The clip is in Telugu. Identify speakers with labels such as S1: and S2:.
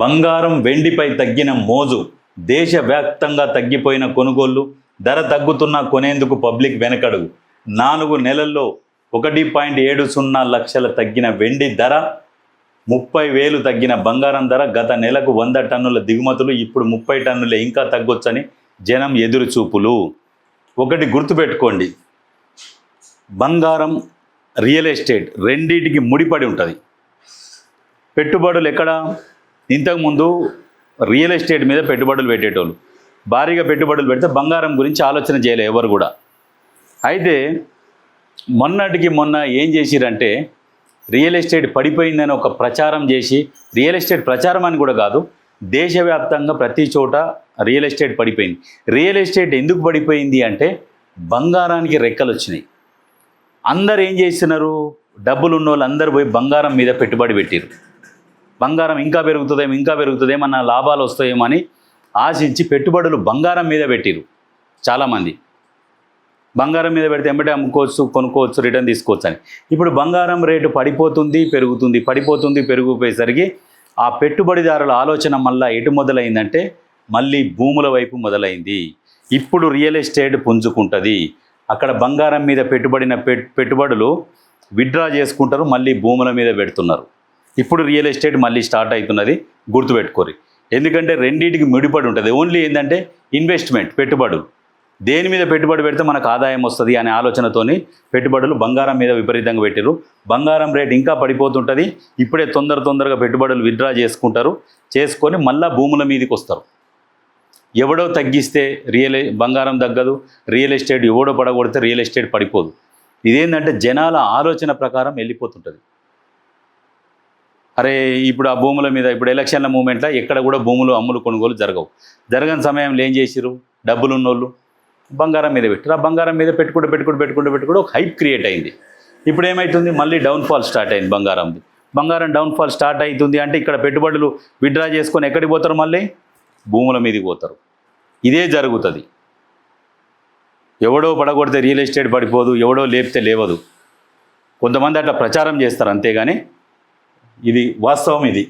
S1: బంగారం వెండిపై తగ్గిన మోజు, దేశవ్యాప్తంగా తగ్గిపోయిన కొనుగోళ్లు, ధర తగ్గుతున్నా కొనేందుకు పబ్లిక్ వెనకడుగు. 4 నెలల్లో 1.70 లక్షల తగ్గిన వెండి ధర, 30,000 తగ్గిన బంగారం ధర, గత నెలకు 100 టన్నుల దిగుమతులు, ఇప్పుడు 30 టన్నులే, ఇంకా తగ్గొచ్చని జనం ఎదురుచూపులు. ఒకటి గుర్తుపెట్టుకోండి, బంగారం, రియల్ ఎస్టేట్ రెండింటికి ముడిపడి ఉంటుంది. పెట్టుబడులు ఎక్కడ? ఇంతకుముందు రియల్ ఎస్టేట్ మీద పెట్టుబడులు పెట్టేటోళ్ళు, భారీగా పెట్టుబడులు పెడితే బంగారం గురించి ఆలోచన చేయలే ఎవరు కూడా. అయితే మొన్నటికి మొన్న ఏం చేసిరంటే, రియల్ ఎస్టేట్ పడిపోయిందని ఒక ప్రచారం చేసి, రియల్ ఎస్టేట్ ప్రచారం అని కూడా కాదు, దేశవ్యాప్తంగా ప్రతి చోట రియల్ ఎస్టేట్ పడిపోయింది. రియల్ ఎస్టేట్ ఎందుకు పడిపోయింది అంటే, బంగారానికి రెక్కలు వచ్చినాయి. అందరు ఏం చేస్తున్నారు, డబ్బులు ఉన్న వాళ్ళు అందరూ పోయి బంగారం మీద పెట్టుబడి పెట్టారు. బంగారం ఇంకా పెరుగుతుందేమో అన్న లాభాలు వస్తాయేమో అని ఆశించి పెట్టుబడులు బంగారం మీద పెట్టారు చాలామంది. బంగారం మీద పెడితే ఎంబటే అమ్ముకోవచ్చు, కొనుక్కోవచ్చు, రిటర్న్ తీసుకోవచ్చు అని. ఇప్పుడు బంగారం రేటు పడిపోతుంది పెరిగిపోయేసరికి ఆ పెట్టుబడిదారుల ఆలోచన మళ్ళీ ఎటు మొదలైందంటే, మళ్ళీ భూముల వైపు మొదలైంది. ఇప్పుడు రియల్ ఎస్టేట్ పుంజుకుంటుంది. అక్కడ బంగారం మీద పెట్టుబడులు విత్డ్రా చేసుకుంటారు, మళ్ళీ భూముల మీద పెడుతున్నారు. ఇప్పుడు రియల్ ఎస్టేట్ మళ్ళీ స్టార్ట్ అవుతున్నది, గుర్తుపెట్టుకోరు. ఎందుకంటే రెండింటికి ముడిపడి ఉంటుంది. ఓన్లీ ఏంటంటే ఇన్వెస్ట్మెంట్, పెట్టుబడులు. దేని మీద పెట్టుబడి పెడితే మనకు ఆదాయం వస్తుంది అనే ఆలోచనతోని పెట్టుబడులు బంగారం మీద విపరీతంగా పెట్టారు. బంగారం రేట్ ఇంకా పడిపోతుంటుంది. ఇప్పుడే తొందరగా పెట్టుబడులు విత్డ్రా చేసుకొని మళ్ళీ భూముల మీదకి వస్తారు. ఎవడో తగ్గిస్తే బంగారం తగ్గదు, రియల్ ఎస్టేట్ ఎవడో పడగొడితే రియల్ ఎస్టేట్ పడిపోదు. ఇదేంటంటే జనాల ఆలోచన ప్రకారం వెళ్ళిపోతుంటుంది. అరే ఇప్పుడు ఆ భూముల మీద, ఇప్పుడు ఎలక్షన్ల మూమెంట్లో ఎక్కడ కూడా భూములు అమ్ములు కొనుగోలు జరగని సమయంలో ఏం చేసిరు, డబ్బులు ఉన్నోళ్ళు బంగారం మీద పెట్టారు. ఆ బంగారం మీద పెట్టుకుంటూ ఒక హైప్ క్రియేట్ అయింది. ఇప్పుడు ఏమవుతుంది, మళ్ళీ డౌన్ఫాల్ స్టార్ట్ అయింది బంగారం డౌన్ఫాల్ స్టార్ట్ అవుతుంది అంటే, ఇక్కడ పెట్టుబడులు విత్డ్రా చేసుకొని ఎక్కడికి పోతారు, మళ్ళీ భూముల మీదకి పోతారు. ఇదే జరుగుతుంది. ఎవడో పడగొడితే రియల్ ఎస్టేట్ పడిపోదు, ఎవడో లేపితే లేవదు. కొంతమంది అట్లా ప్రచారం చేస్తారు అంతేగాని ఇది వాస్తవం. ఇది